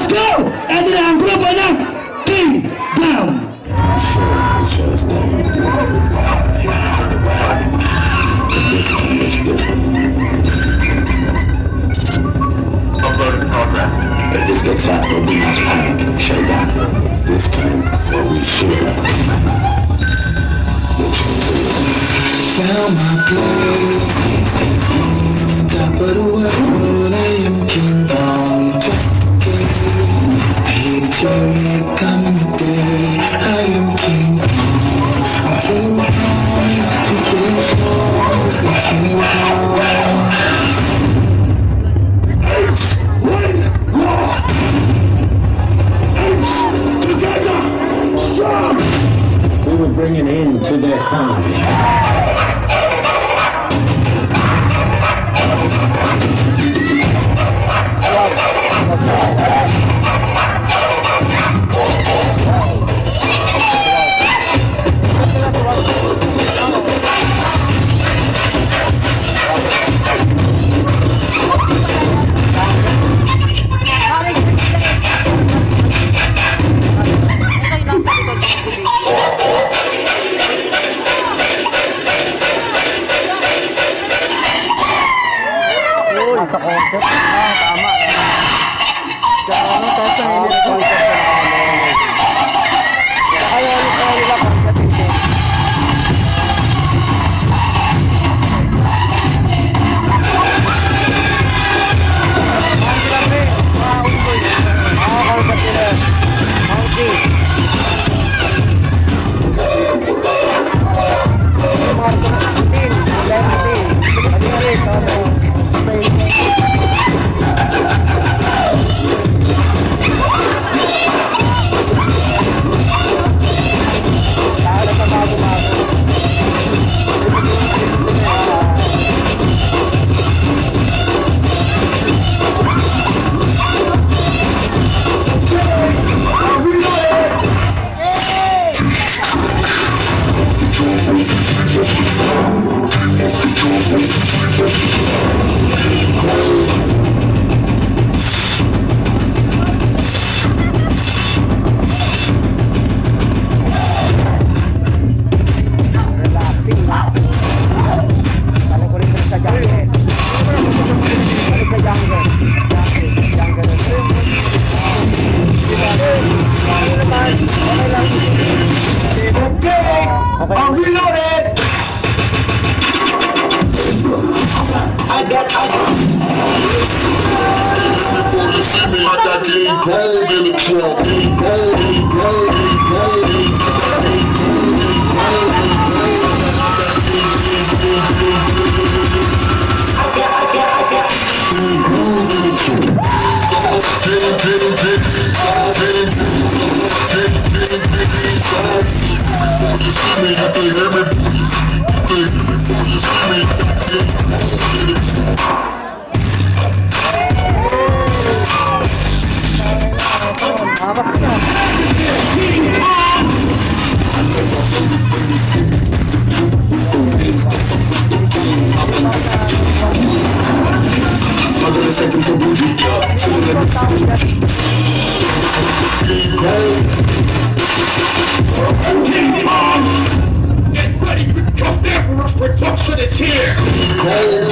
let's go! Ito na ang grupo ng Kingdom! This time is different. Upload in progress. If this gets out, there'll be mass panic. Shut it down. This time, what we share will change the world. Found my place on top of the world. I am King Kong. Hey, Jerry, coming today. I am King Kong. I'm King Kong. I'm King Kong. I'm King Kong. Ace, win, war! Ace, together, strong! We would bring an end to their economy. Sa concept, tama. Kaya ano, kasi hindi na concept na kaya nila concept hindi. Monkey lang rin, mga unboy. Mga concept nila. Monkey. Mga putin, putin. Pati-alis, ano. Get ready, because the Emperor's production is here! King Kong!